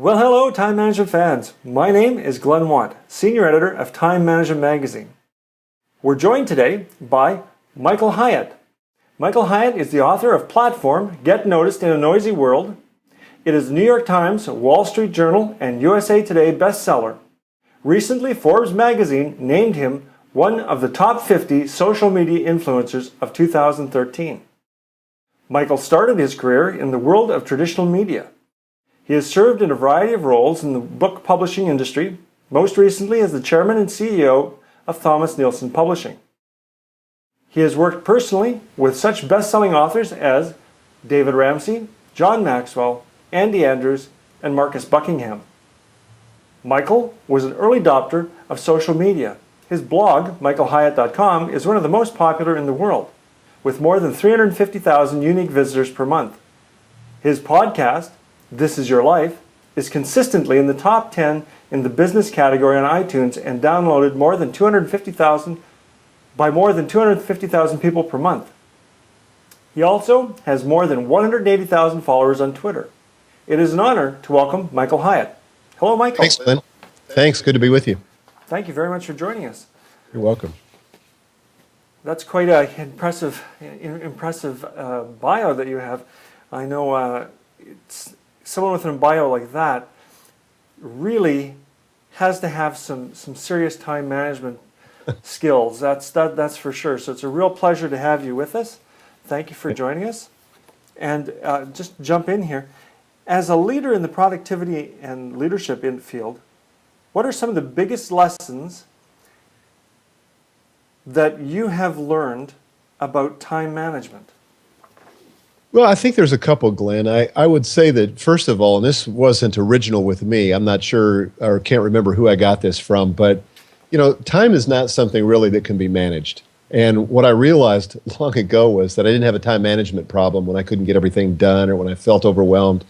Well, hello, time management fans. My name is Glenn Watt, Senior Editor of Time Management Magazine. We're joined today by Michael Hyatt. Michael Hyatt is the author of Platform, Get Noticed in a Noisy World. It is New York Times, Wall Street Journal, and USA Today bestseller. Recently, Forbes magazine named him one of the top 50 social media influencers of 2013. Michael started his career in the world of traditional media. He has served in a variety of roles in the book publishing industry, most recently as the chairman and CEO of Thomas Nielsen Publishing. He has worked personally with such best-selling authors as David Ramsey, John Maxwell, Andy Andrews, and Marcus Buckingham. Michael was an early adopter of social media. His blog, michaelhyatt.com, is one of the most popular in the world, with more than 350,000 unique visitors per month. His podcast, This Is Your Life, is consistently in the top 10 in the business category on iTunes and downloaded by more than 250,000 people per month. He also has more than 180,000 followers on Twitter. It is an honor to welcome Michael Hyatt. Hello, Michael. Thanks, Glenn. Thanks. Good to be with you. Thank you very much for joining us. You're welcome. That's quite an impressive bio that you have. I know someone with a bio like that really has to have some serious time management skills. That's for sure. So it's a real pleasure to have you with us. Thank you for joining us. And just jump in here. As a leader in the productivity and leadership field, what are some of the biggest lessons that you have learned about time management? Well, I think there's a couple, Glenn. I would say that, first of all, and this wasn't original with me, I'm not sure or can't remember who I got this from, but time is not something really that can be managed. And what I realized long ago was that I didn't have a time management problem when I couldn't get everything done or when I felt overwhelmed.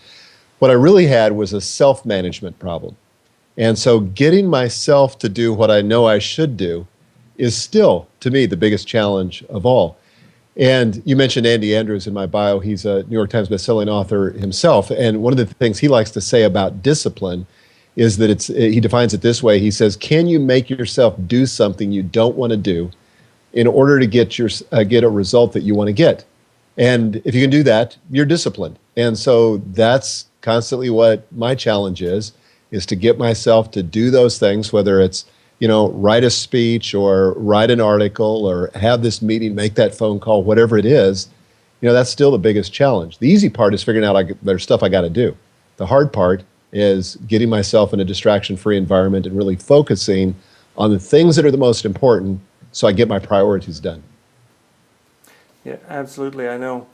What I really had was a self-management problem. And so getting myself to do what I know I should do is still, to me, the biggest challenge of all. And you mentioned Andy Andrews in my bio. He's a New York Times bestselling author himself. And one of the things he likes to say about discipline is that he defines it this way. He says, can you make yourself do something you don't want to do in order to get a result that you want to get? And if you can do that, you're disciplined. And so that's constantly what my challenge is to get myself to do those things, whether it's write a speech or write an article or have this meeting, make that phone call, whatever it is, that's still the biggest challenge. The easy part is figuring out there's stuff I got to do. The hard part is getting myself in a distraction-free environment and really focusing on the things that are the most important so I get my priorities done. Yeah, absolutely. I know.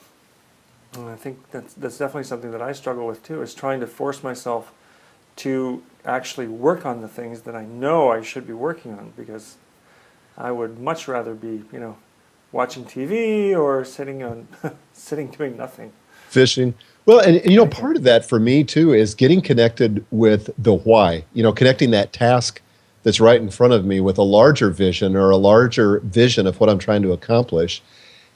And I think that's definitely something that I struggle with too, is trying to force myself to actually work on the things that I know I should be working on, because I would much rather be, watching TV or sitting doing nothing. Fishing. Well, and part of that for me too is getting connected with the why, connecting that task that's right in front of me with a larger vision or a larger vision of what I'm trying to accomplish.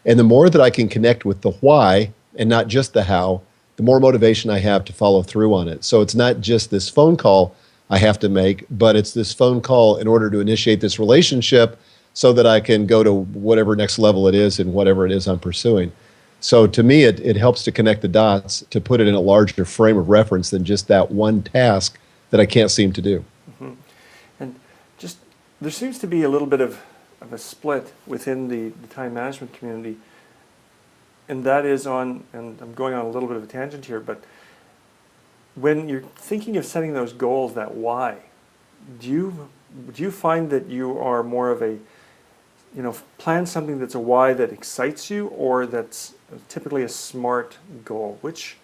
And the more that I can connect with the why and not just the how, the more motivation I have to follow through on it. So it's not just this phone call I have to make, but it's this phone call in order to initiate this relationship so that I can go to whatever next level it is and whatever it is I'm pursuing. So to me, it helps to connect the dots, to put it in a larger frame of reference than just that one task that I can't seem to do. Mm-hmm. And just there seems to be a little bit of a split within the time management community. And that is and I'm going on a little bit of a tangent here, but when you're thinking of setting those goals, that why, do you find that you are more of a, plan something that's a why that excites you, or that's typically a SMART goal? Which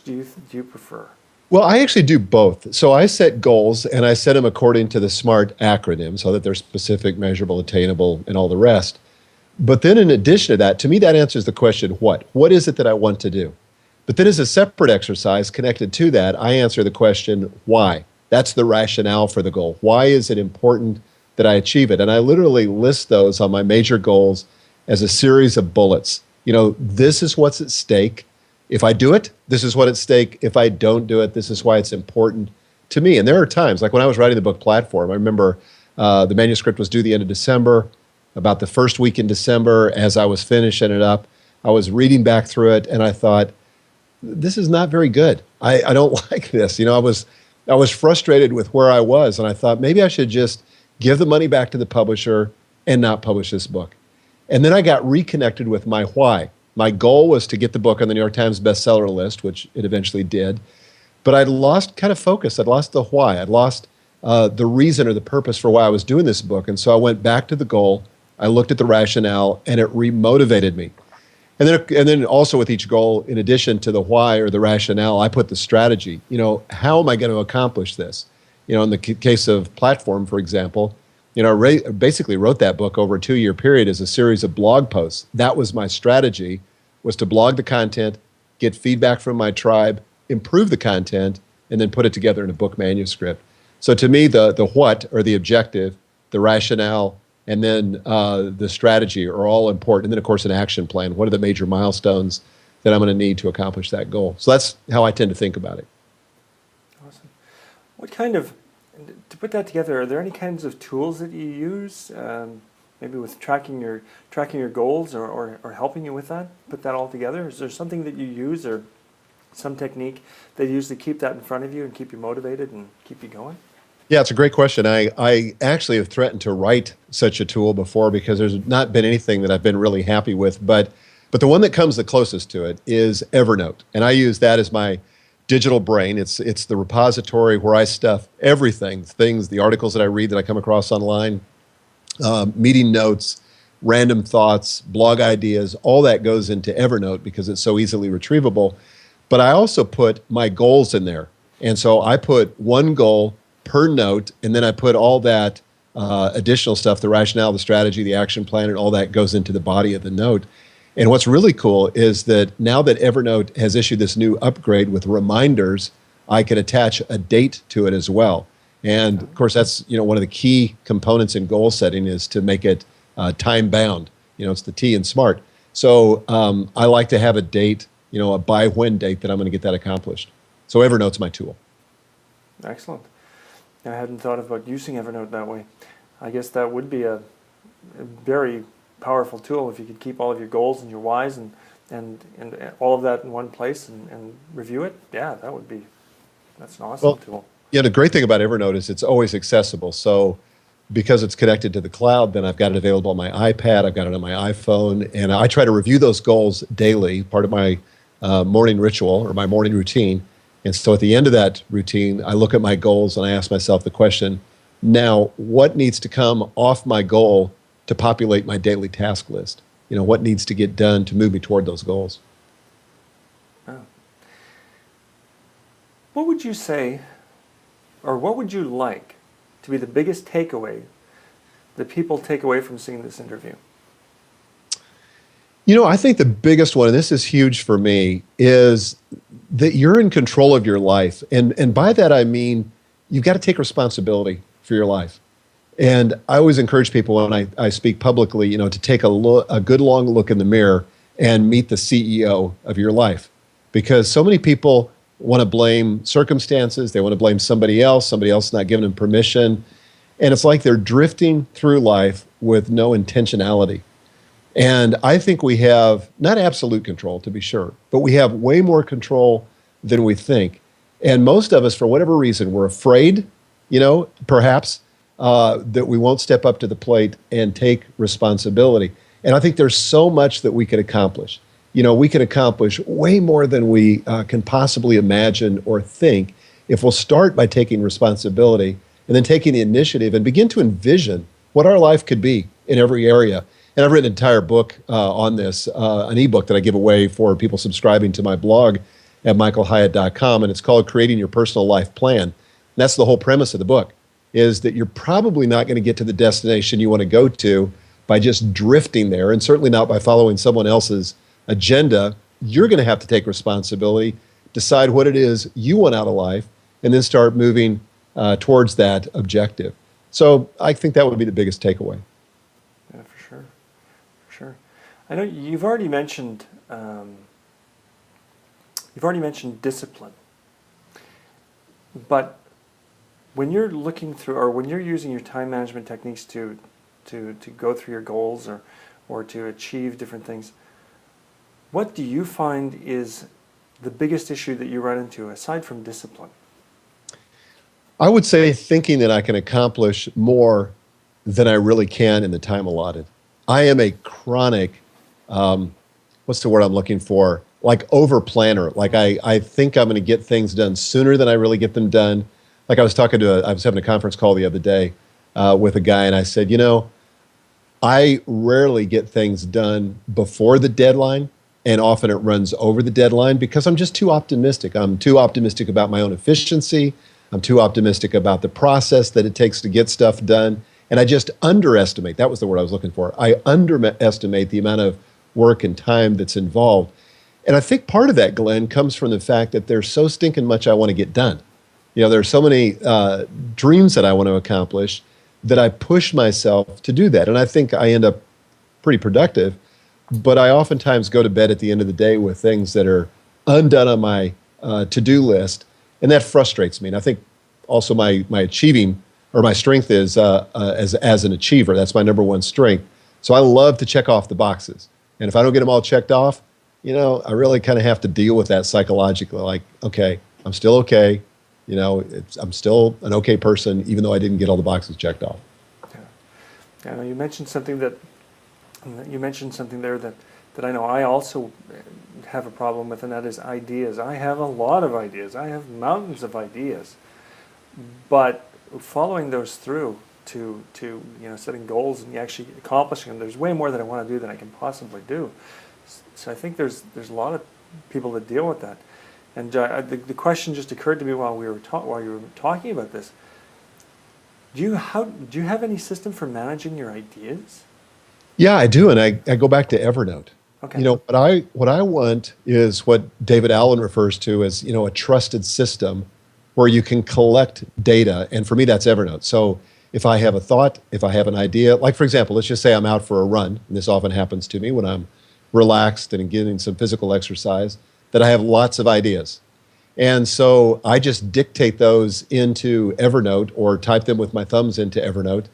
do you prefer? Well, I actually do both. So I set goals, and I set them according to the SMART acronym so that they're specific, measurable, attainable, and all the rest. But then in addition to that, to me, that answers the question, what? What is it that I want to do? But then as a separate exercise connected to that, I answer the question, why? That's the rationale for the goal. Why is it important that I achieve it? And I literally list those on my major goals as a series of bullets. This is what's at stake. If I do it, this is what at stake. If I don't do it, this is why it's important to me. And there are times, like when I was writing the book Platform, I remember the manuscript was due the end of December. About the first week in December, as I was finishing it up, I was reading back through it, and I thought, this is not very good. I don't like this. I was frustrated with where I was, and I thought maybe I should just give the money back to the publisher and not publish this book. And then I got reconnected with my why. My goal was to get the book on the New York Times bestseller list, which it eventually did. But I'd lost kind of focus. I'd lost the why. I'd lost the reason or the purpose for why I was doing this book. And so I went back to the goal. I looked at the rationale, and it remotivated me. And then also with each goal, in addition to the why or the rationale, I put the strategy. How am I going to accomplish this? In the case of Platform, for example, I basically wrote that book over a 2-year period as a series of blog posts. That was my strategy, was to blog the content, get feedback from my tribe, improve the content, and then put it together in a book manuscript. So to me, the what, or the objective, the rationale, and then the strategy are all important. And then, of course, an action plan. What are the major milestones that I'm going to need to accomplish that goal? So that's how I tend to think about it. Awesome. To put that together, are there any kinds of tools that you use, maybe with tracking your goals or helping you with that, put that all together? Is there something that you use or some technique that you use to keep that in front of you and keep you motivated and keep you going? Yeah, it's a great question. I actually have threatened to write such a tool before because there's not been anything that I've been really happy with. But the one that comes the closest to it is Evernote. And I use that as my digital brain. It's the repository where I stuff everything, the articles that I read that I come across online, meeting notes, random thoughts, blog ideas, all that goes into Evernote because it's so easily retrievable. But I also put my goals in there. And so I put one goal per note, and then I put all that additional stuff, the rationale, the strategy, the action plan, and all that goes into the body of the note. And what's really cool is that now that Evernote has issued this new upgrade with reminders, I can attach a date to it as well. And of course, that's one of the key components in goal setting is to make it time bound. It's the T in SMART. So I like to have a date, a by when date that I'm going to get that accomplished. So Evernote's my tool. Excellent. I hadn't thought about using Evernote that way. I guess that would be a very powerful tool if you could keep all of your goals and your whys and all of that in one place and review it. Yeah, that's an awesome tool. Yeah, the great thing about Evernote is it's always accessible. So because it's connected to the cloud, then I've got it available on my iPad, I've got it on my iPhone, and I try to review those goals daily, part of my morning ritual or my morning routine. And so at the end of that routine, I look at my goals and I ask myself the question, now, what needs to come off my goal to populate my daily task list? What needs to get done to move me toward those goals? Oh. What would you say, or what would you like to be the biggest takeaway that people take away from seeing this interview? I think the biggest one, and this is huge for me, is that you're in control of your life. And by that, I mean, you've got to take responsibility for your life. And I always encourage people when I speak publicly, to take a good long look in the mirror and meet the CEO of your life. Because so many people want to blame circumstances. They want to blame somebody else not giving them permission. And it's like they're drifting through life with no intentionality. And I think we have not absolute control, to be sure, but we have way more control than we think. And most of us, for whatever reason, we're afraid, perhaps, that we won't step up to the plate and take responsibility. And I think there's so much that we could accomplish. We can accomplish way more than we can possibly imagine or think if we'll start by taking responsibility and then taking the initiative and begin to envision what our life could be in every area. And I've written an entire book on this, an ebook that I give away for people subscribing to my blog at michaelhyatt.com, and it's called Creating Your Personal Life Plan. And that's the whole premise of the book, is that you're probably not going to get to the destination you want to go to by just drifting there, and certainly not by following someone else's agenda. You're going to have to take responsibility, decide what it is you want out of life, and then start moving towards that objective. So I think that would be the biggest takeaway. Yeah, for sure. I know you've already mentioned You've already mentioned discipline, but when you're looking through, or when you're using your time management techniques to go through your goals or to achieve different things, what do you find is the biggest issue that you run into aside from discipline? I would say thinking that I can accomplish more than I really can in the time allotted. I am a chronic, what's the word I'm looking for? Like over planner. Like I think I'm going to get things done sooner than I really get them done. Like I was having a conference call the other day with a guy, and I said, I rarely get things done before the deadline, and often it runs over the deadline because I'm just too optimistic. I'm too optimistic about my own efficiency. I'm too optimistic about the process that it takes to get stuff done. And I just underestimate, that was the word I was looking for. I underestimate the amount of work and time that's involved. And I think part of that, Glenn, comes from the fact that there's so stinking much I want to get done. There's so many dreams that I want to accomplish that I push myself to do that. And I think I end up pretty productive, but I oftentimes go to bed at the end of the day with things that are undone on my to-do list, and that frustrates me. And I think also my achieving, or my strength is as an achiever. That's my number one strength. So I love to check off the boxes. And if I don't get them all checked off, I really kind of have to deal with that psychologically. Like, okay, I'm still okay. I'm still an okay person, even though I didn't get all the boxes checked off. Yeah. You mentioned something there that I know I also have a problem with, and that is ideas. I have a lot of ideas. I have mountains of ideas, but following those through to setting goals and actually accomplishing them, there's way more that I want to do than I can possibly do. So I think there's a lot of people that deal with that. And the question just occurred to me while you were talking about this. Do you have any system for managing your ideas? Yeah, I do, and I go back to Evernote. Okay. What I want is what David Allen refers to as a trusted system where you can collect data, and for me that's Evernote. So if I have a thought, if I have an idea, like for example, let's just say I'm out for a run, and this often happens to me when I'm relaxed and getting some physical exercise, that I have lots of ideas. And so I just dictate those into Evernote or type them with my thumbs into Evernote.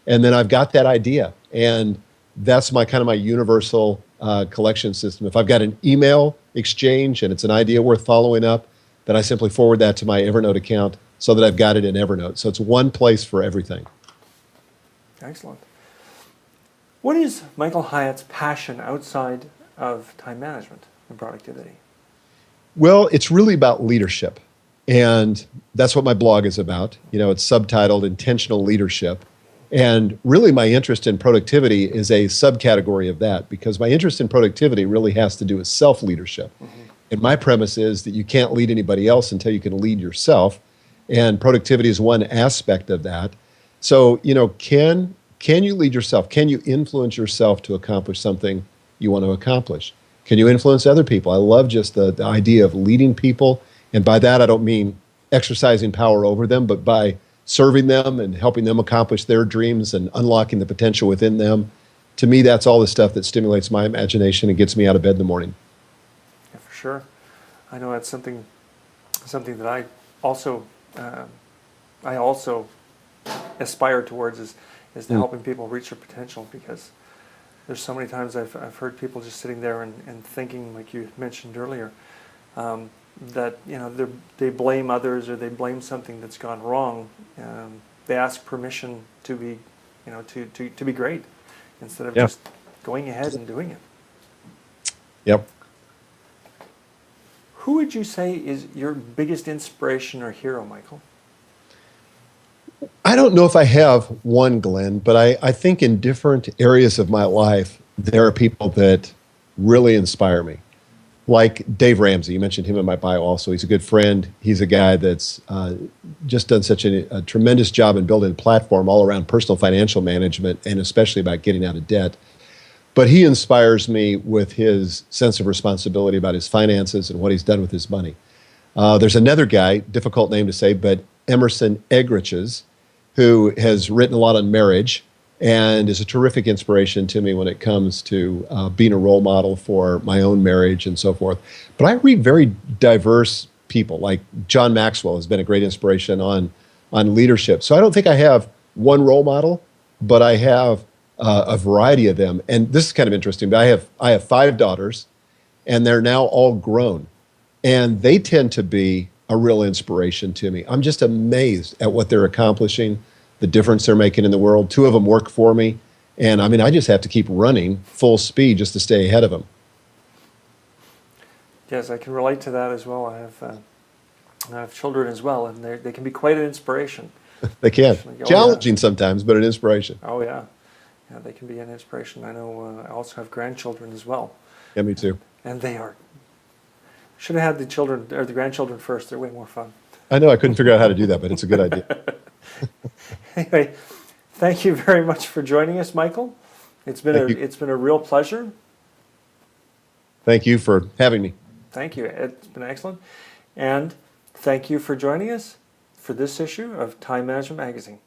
And then I've got that idea. And that's my universal collection system. If I've got an email exchange and it's an idea worth following up, then I simply forward that to my Evernote account so that I've got it in Evernote. So it's one place for everything. Excellent. What is Michael Hyatt's passion outside of time management and productivity? Well, it's really about leadership. And that's what my blog is about. It's subtitled Intentional Leadership. And really my interest in productivity is a subcategory of that, because my interest in productivity really has to do with self-leadership. Mm-hmm. And my premise is that you can't lead anybody else until you can lead yourself. And productivity is one aspect of that. So, can you lead yourself? Can you influence yourself to accomplish something you want to accomplish? Can you influence other people? I love just the idea of leading people. And by that, I don't mean exercising power over them, but by serving them and helping them accomplish their dreams and unlocking the potential within them. To me, that's all the stuff that stimulates my imagination and gets me out of bed in the morning. Yeah, for sure. I know that's something that I also aspire towards is to helping people reach their potential, because there's so many times I've heard people just sitting there and thinking, like you mentioned earlier, that they blame others or they blame something that's gone wrong. They ask permission to be to be great instead of just going ahead and doing it. Yep. Who would you say is your biggest inspiration or hero, Michael? I don't know if I have one, Glenn, but I think in different areas of my life, there are people that really inspire me. Like Dave Ramsey, you mentioned him in my bio also. He's a good friend. He's a guy that's just done such a tremendous job in building a platform all around personal financial management, and especially about getting out of debt. But he inspires me with his sense of responsibility about his finances and what he's done with his money. There's another guy, difficult name to say, but Emerson Eggerichs, who has written a lot on marriage and is a terrific inspiration to me when it comes to being a role model for my own marriage and so forth. But I read very diverse people, like John Maxwell has been a great inspiration on leadership. So I don't think I have one role model, but I have a variety of them. And this is kind of interesting, but I have 5 daughters, and they're now all grown. And they tend to be a real inspiration to me. I'm just amazed at what they're accomplishing, the difference they're making in the world. 2 of them work for me. And I mean, I just have to keep running full speed just to stay ahead of them. Yes, I can relate to that as well. I have children as well, and they can be quite an inspiration. They can. Oh, Challenging sometimes, but an inspiration. Oh, yeah. Yeah, they can be an inspiration. I know I also have grandchildren as well. Yeah, me too. And they are. Should have had the children or the grandchildren first. They're way more fun. I know I couldn't figure out how to do that, but it's a good idea. Anyway, thank you very much for joining us, Michael. It's been a real pleasure. Thank you for having me. Thank you. It's been excellent. And thank you for joining us for this issue of Time Management Magazine.